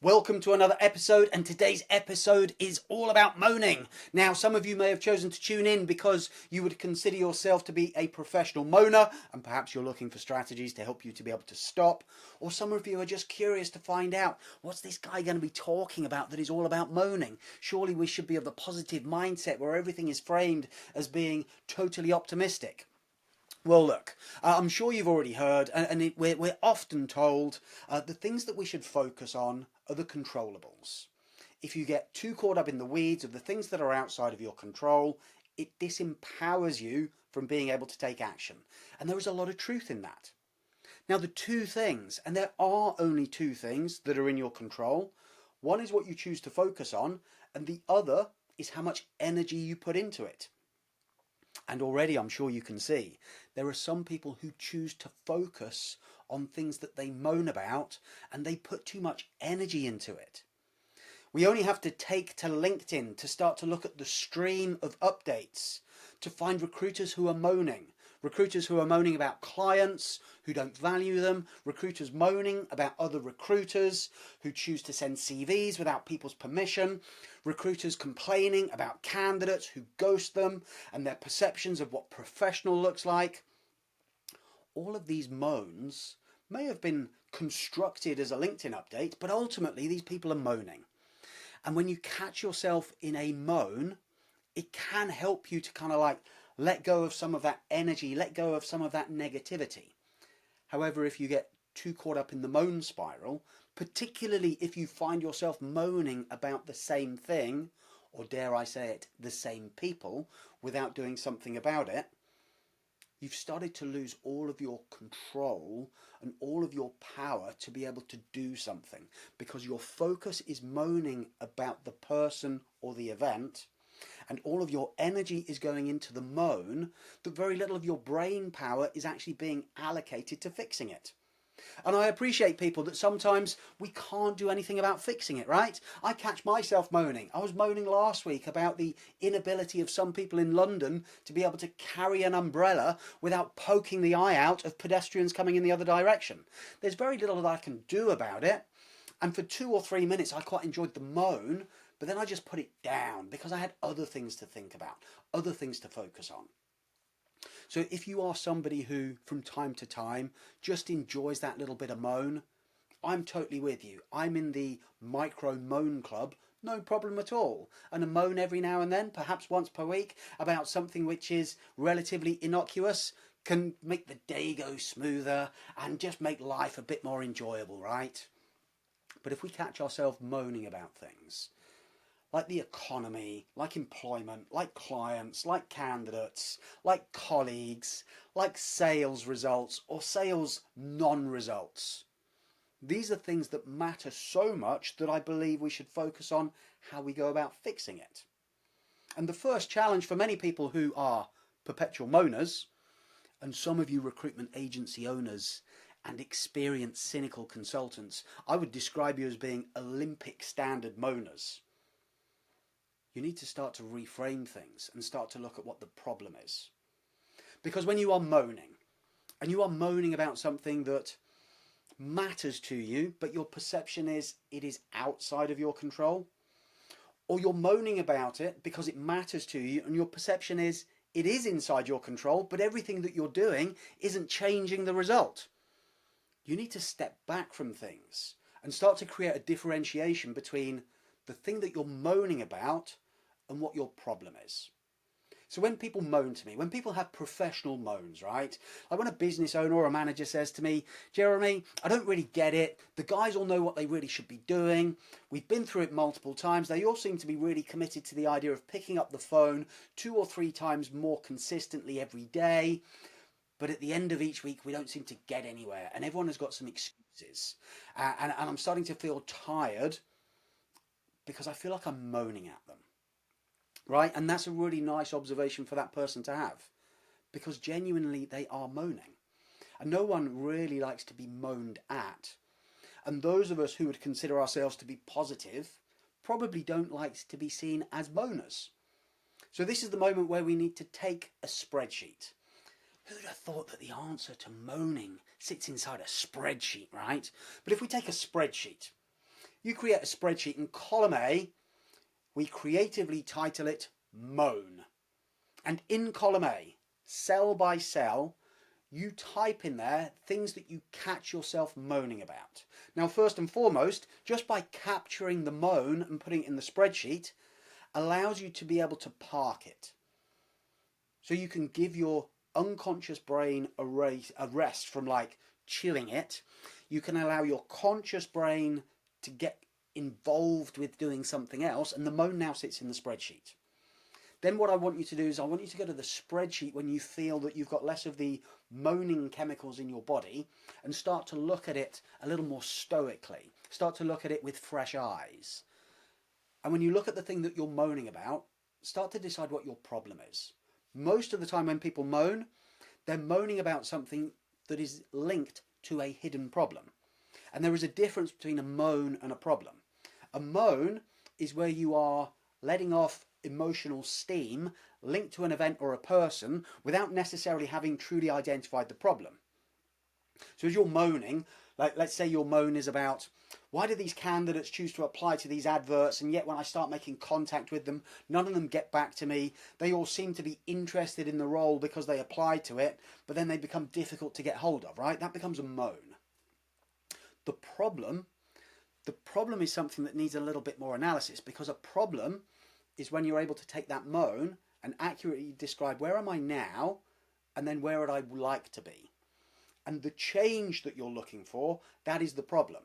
Welcome to another episode, and today's episode is all about moaning. Now, some of you may have chosen to tune in because you would consider yourself to be a professional moaner, and perhaps you're looking for strategies to help you to be able to stop. Or some of you are just curious to find out, what's this guy going to be talking about that is all about moaning? Surely we should be of the positive mindset where everything is framed as being totally optimistic. Well, look, I'm sure you've already heard, and we're often told the things that we should focus on are the controllables. If you get too caught up in the weeds of the things that are outside of your control, it disempowers you from being able to take action. And there is a lot of truth in that. Now, the two things, and there are only two things that are in your control, one is what you choose to focus on, and the other is how much energy you put into it. And already I'm sure you can see there are some people who choose to focus on things that they moan about and they put too much energy into it. We only have to take to LinkedIn to start to look at the stream of updates to find recruiters who are moaning. Recruiters who are moaning about clients who don't value them, recruiters moaning about other recruiters who choose to send CVs without people's permission, recruiters complaining about candidates who ghost them and their perceptions of what professional looks like. All of these moans may have been constructed as a LinkedIn update, but ultimately these people are moaning. And when you catch yourself in a moan, it can help you to kind of like let go of some of that energy, let go of some of that negativity. However, if you get too caught up in the moan spiral, particularly if you find yourself moaning about the same thing, or dare I say it, the same people, without doing something about it, you've started to lose all of your control and all of your power to be able to do something, because your focus is moaning about the person or the event, and all of your energy is going into the moan, that very little of your brain power is actually being allocated to fixing it. And I appreciate people that sometimes we can't do anything about fixing it, right? I catch myself moaning. I was moaning last week about the inability of some people in London to be able to carry an umbrella without poking the eye out of pedestrians coming in the other direction. There's very little that I can do about it. And for 2 or 3 minutes, I quite enjoyed the moan, but then I just put it down because I had other things to think about, other things to focus on. So if you are somebody who, from time to time, just enjoys that little bit of moan, I'm totally with you. I'm in the micro moan club, no problem at all. And a moan every now and then, perhaps once per week, about something which is relatively innocuous can make the day go smoother and just make life a bit more enjoyable, right? But if we catch ourselves moaning about things, like the economy, like employment, like clients, like candidates, like colleagues, like sales results or sales non-results. These are things that matter so much that I believe we should focus on how we go about fixing it. And the first challenge for many people who are perpetual moaners, and some of you recruitment agency owners and experienced cynical consultants, I would describe you as being Olympic standard moaners. You need to start to reframe things and start to look at what the problem is. Because when you are moaning, and you are moaning about something that matters to you, but your perception is it is outside of your control, or you're moaning about it because it matters to you and your perception is it is inside your control, but everything that you're doing isn't changing the result. You need to step back from things and start to create a differentiation between the thing that you're moaning about and what your problem is. So when people moan to me, when people have professional moans, right? Like when a business owner or a manager says to me, Jeremy, I don't really get it. The guys all know what they really should be doing. We've been through it multiple times. They all seem to be really committed to the idea of picking up the phone 2 or 3 times more consistently every day. But at the end of each week, we don't seem to get anywhere. And everyone has got some excuses. And I'm starting to feel tired because I feel like I'm moaning at them. Right? And that's a really nice observation for that person to have, because genuinely they are moaning. And no one really likes to be moaned at. And those of us who would consider ourselves to be positive probably don't like to be seen as moaners. So this is the moment where we need to take a spreadsheet. Who'd have thought that the answer to moaning sits inside a spreadsheet, right? But if we take a spreadsheet, You create a spreadsheet in column A, we creatively title it Moan. And in column A, cell by cell, you type in there things that you catch yourself moaning about. Now, first and foremost, just by capturing the moan and putting it in the spreadsheet allows you to be able to park it. So you can give your unconscious brain a rest from like chilling it. You can allow your conscious brain to get involved with doing something else, and the moan now sits in the spreadsheet. Then what I want you to do is I want you to go to the spreadsheet when you feel that you've got less of the moaning chemicals in your body and start to look at it a little more stoically. Start to look at it with fresh eyes. And when you look at the thing that you're moaning about, start to decide what your problem is. Most of the time when people moan, they're moaning about something that is linked to a hidden problem. And there is a difference between a moan and a problem. A moan is where you are letting off emotional steam linked to an event or a person without necessarily having truly identified the problem. So as you're moaning, like let's say your moan is about, why do these candidates choose to apply to these adverts, and yet when I start making contact with them, none of them get back to me. They all seem to be interested in the role because they applied to it, but then they become difficult to get hold of, right? That becomes a moan. The problem is something that needs a little bit more analysis, because a problem is when you're able to take that moan and accurately describe where am I now and then where would I like to be. And the change that you're looking for, that is the problem.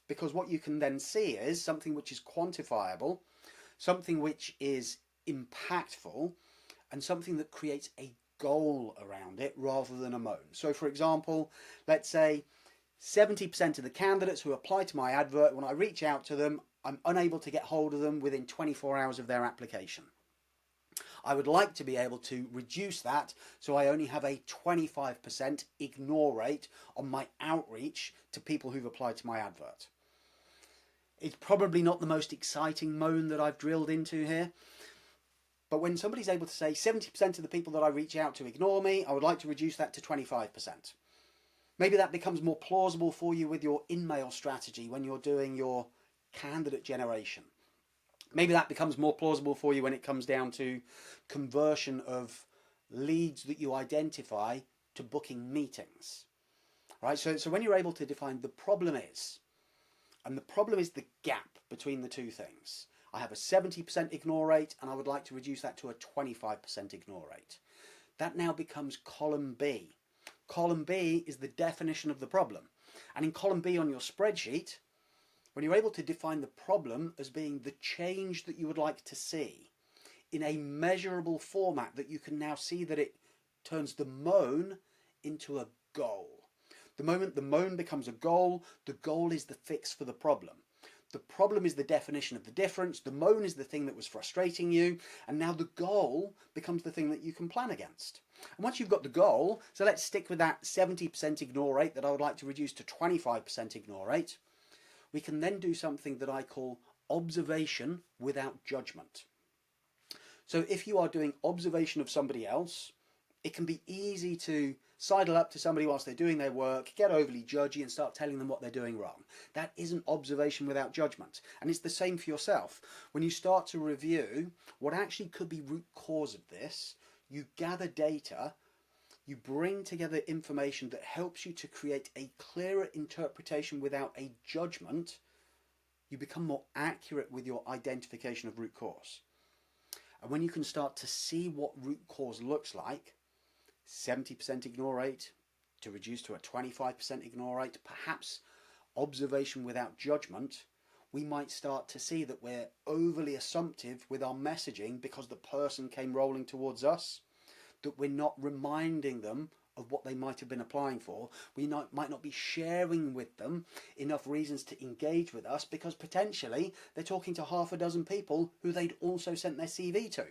Because what you can then see is something which is quantifiable, something which is impactful, and something that creates a goal around it rather than a moan. So for example, let's say 70% of the candidates who apply to my advert, when I reach out to them, I'm unable to get hold of them within 24 hours of their application. I would like to be able to reduce that so I only have a 25% ignore rate on my outreach to people who've applied to my advert. It's probably not the most exciting moan that I've drilled into here, but when somebody's able to say 70% of the people that I reach out to ignore me, I would like to reduce that to 25%. Maybe that becomes more plausible for you with your in-mail strategy when you're doing your candidate generation. Maybe that becomes more plausible for you when it comes down to conversion of leads that you identify to booking meetings, right? So when you're able to define the problem is, and the problem is the gap between the two things. I have a 70% ignore rate and I would like to reduce that to a 25% ignore rate. That now becomes column B. Column B is the definition of the problem. And in column B on your spreadsheet, when you're able to define the problem as being the change that you would like to see in a measurable format that you can now see that it turns the moan into a goal. The moment the moan becomes a goal, the goal is the fix for the problem. The problem is the definition of the difference, the moan is the thing that was frustrating you, and now the goal becomes the thing that you can plan against. And once you've got the goal, so let's stick with that 70% ignore rate that I would like to reduce to 25% ignore rate, we can then do something that I call observation without judgment. So if you are doing observation of somebody else, it can be easy to sidle up to somebody whilst they're doing their work, get overly judgy and start telling them what they're doing wrong. That isn't observation without judgment. And it's the same for yourself. When you start to review what actually could be root cause of this, you gather data, you bring together information that helps you to create a clearer interpretation without a judgment, you become more accurate with your identification of root cause. And when you can start to see what root cause looks like, 70% ignore rate to reduce to a 25% ignore rate, perhaps observation without judgment, we might start to see that we're overly assumptive with our messaging because the person came rolling towards us, that we're not reminding them of what they might have been applying for. We might not be sharing with them enough reasons to engage with us because potentially they're talking to half a dozen people who they'd also sent their CV to.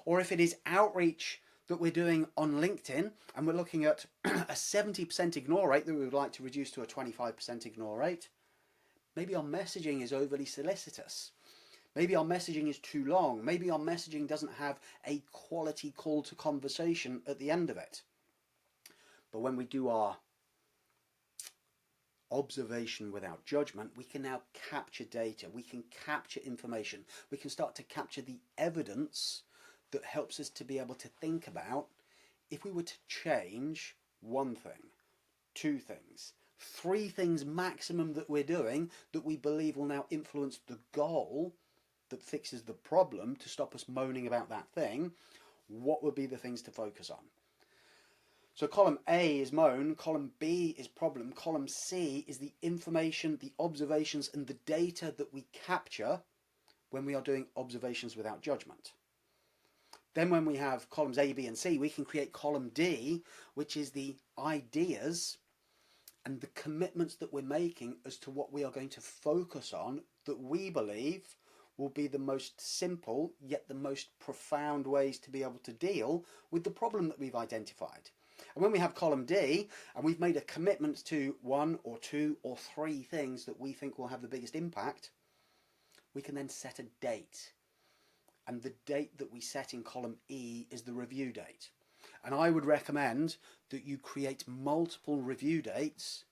Or if it is outreach that we're doing on LinkedIn and we're looking at a 70% ignore rate that we would like to reduce to a 25% ignore rate, maybe our messaging is overly solicitous. Maybe our messaging is too long. Maybe our messaging doesn't have a quality call to conversation at the end of it. But when we do our observation without judgment, we can now capture data, we can capture information, we can start to capture the evidence that helps us to be able to think about if we were to change one thing, two things, three things maximum that we're doing that we believe will now influence the goal that fixes the problem to stop us moaning about that thing, what would be the things to focus on? So column A is moan, column B is problem, column C is the information, the observations and the data that we capture when we are doing observations without judgment. Then when we have columns A, B and C, we can create column D, which is the ideas and the commitments that we're making as to what we are going to focus on that we believe will be the most simple yet the most profound ways to be able to deal with the problem that we've identified. And when we have column D and we've made a commitment to one or two or three things that we think will have the biggest impact, we can then set a date. And the date that we set in column E is the review date. And I would recommend that you create multiple review dates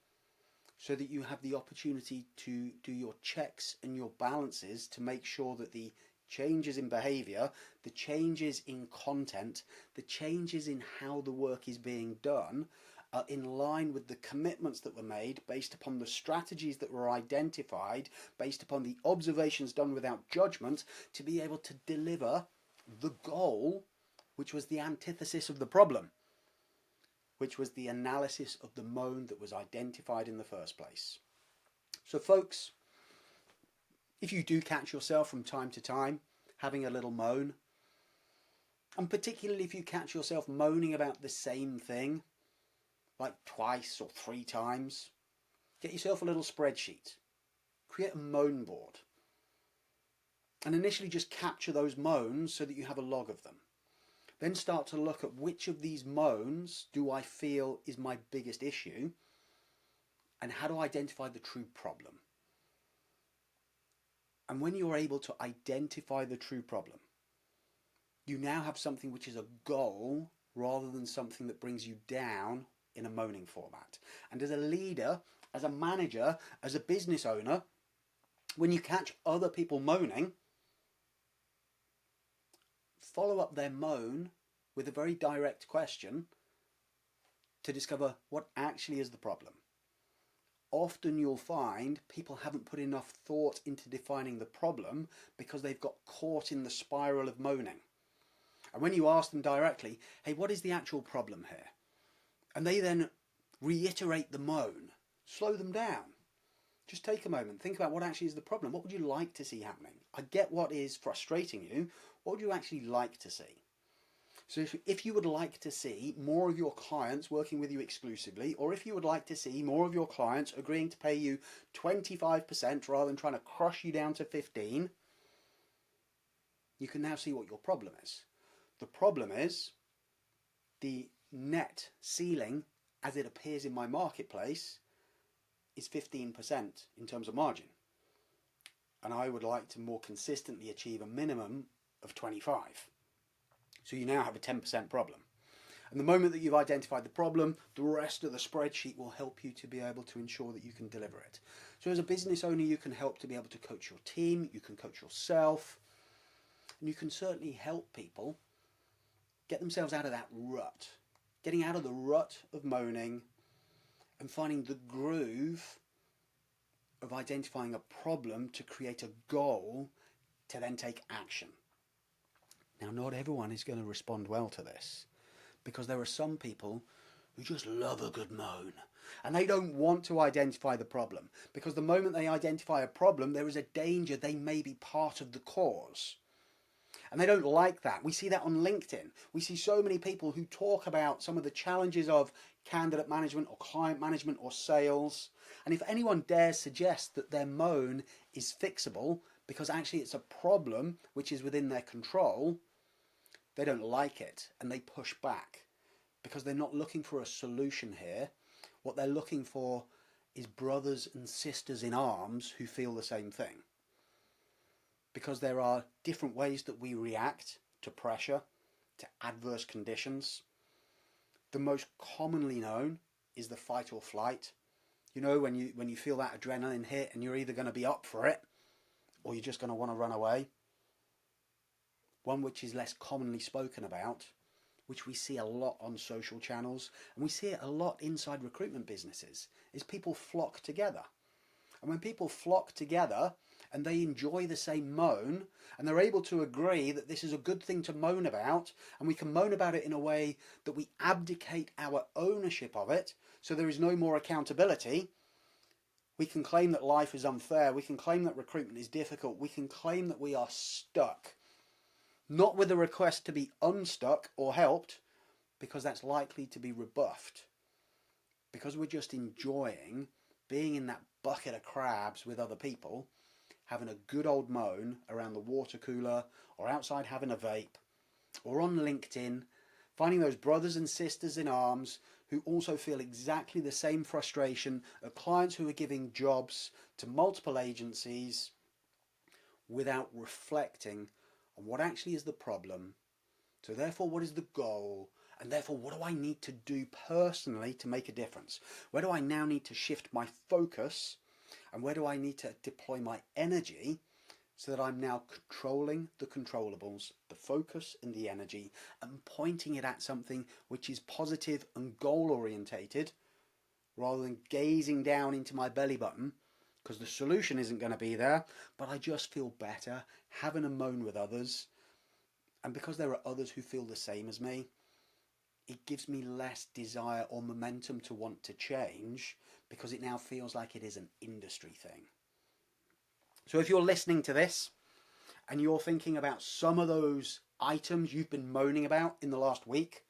so that you have the opportunity to do your checks and your balances to make sure that the changes in behaviour, the changes in content, the changes in how the work is being done are in line with the commitments that were made based upon the strategies that were identified, based upon the observations done without judgment, to be able to deliver the goal, which was the antithesis of the problem, which was the analysis of the moan that was identified in the first place. So folks, if you do catch yourself from time to time having a little moan, and particularly if you catch yourself moaning about the same thing, like twice or three times, get yourself a little spreadsheet, create a moan board, and initially just capture those moans so that you have a log of them. Then start to look at which of these moans do I feel is my biggest issue, and how to identify the true problem. And when you're able to identify the true problem, you now have something which is a goal rather than something that brings you down in a moaning format. And as a leader, as a manager, as a business owner, when you catch other people moaning, follow up their moan with a very direct question to discover what actually is the problem. Often you'll find people haven't put enough thought into defining the problem because they've got caught in the spiral of moaning. And when you ask them directly, hey, what is the actual problem here? And they then reiterate the moan, slow them down. Just take a moment, think about what actually is the problem. What would you like to see happening? I get what is frustrating you. What would you actually like to see? So if you would like to see more of your clients working with you exclusively, or if you would like to see more of your clients agreeing to pay you 25% rather than trying to crush you down to 15%, you can now see what your problem is. The problem is the net ceiling as it appears in my marketplace is 15% in terms of margin, and I would like to more consistently achieve a minimum of 25%. So you now have a 10% problem. And the moment that you've identified the problem, the rest of the spreadsheet will help you to be able to ensure that you can deliver it. So as a business owner, you can help to be able to coach your team, you can coach yourself, and you can certainly help people get themselves out of that rut, getting out of the rut of moaning and finding the groove of identifying a problem to create a goal to then take action. Now, not everyone is going to respond well to this, because there are some people who just love a good moan and they don't want to identify the problem, because the moment they identify a problem, there is a danger they may be part of the cause. And they don't like that. We see that on LinkedIn. We see so many people who talk about some of the challenges of candidate management or client management or sales. And if anyone dares suggest that their moan is fixable because actually it's a problem which is within their control, they don't like it and they push back, because they're not looking for a solution here. What they're looking for is brothers and sisters in arms who feel the same thing. Because there are different ways that we react to pressure, to adverse conditions. The most commonly known is the fight or flight. You know, when you feel that adrenaline hit and you're either going to be up for it or you're just going to want to run away. One which is less commonly spoken about, which we see a lot on social channels, and we see it a lot inside recruitment businesses, is people flock together. And when people flock together and they enjoy the same moan, and they're able to agree that this is a good thing to moan about, and we can moan about it in a way that we abdicate our ownership of it, so there is no more accountability, we can claim that life is unfair, we can claim that recruitment is difficult, we can claim that we are stuck. Not with a request to be unstuck or helped, because that's likely to be rebuffed. Because we're just enjoying being in that bucket of crabs with other people, having a good old moan around the water cooler, or outside having a vape, or on LinkedIn, finding those brothers and sisters in arms who also feel exactly the same frustration at clients who are giving jobs to multiple agencies without reflecting on what actually is the problem. So therefore, what is the goal? And therefore, what do I need to do personally to make a difference? Where do I now need to shift my focus? And where do I need to deploy my energy so that I'm now controlling the controllables, the focus and the energy, and pointing it at something which is positive and goal orientated, rather than gazing down into my belly button, because the solution isn't going to be there, but I just feel better having a moan with others. And because there are others who feel the same as me, it gives me less desire or momentum to want to change, because it now feels like it is an industry thing. So if you're listening to this and you're thinking about some of those items you've been moaning about in the last week,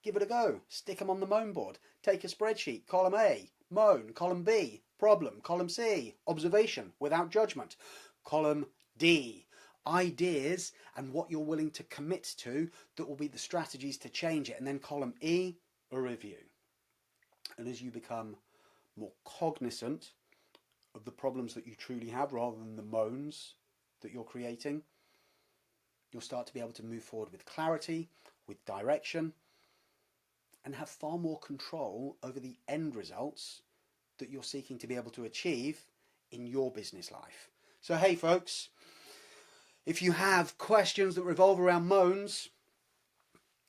give it a go. Stick them on the moan board. Take a spreadsheet. Column A, moan. Column B, problem. Column C, observation without judgment. Column D, ideas and what you're willing to commit to that will be the strategies to change it. And then column E, a review. And as you become more cognizant of the problems that you truly have rather than the moans that you're creating, you'll start to be able to move forward with clarity, with direction, and have far more control over the end results that you're seeking to be able to achieve in your business life. So hey folks, if you have questions that revolve around moans,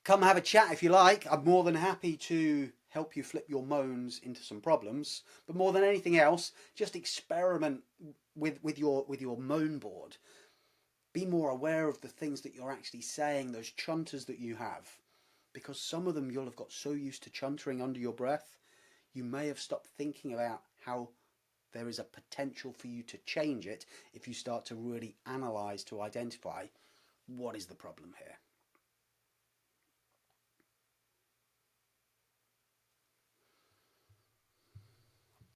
come have a chat if you like. I'm more than happy to help you flip your moans into some problems. But more than anything else, just experiment with your moan board. Be more aware of the things that you're actually saying, those chunters that you have. Because some of them you'll have got so used to chuntering under your breath, you may have stopped thinking about how there is a potential for you to change it if you start to really analyse to identify what is the problem here.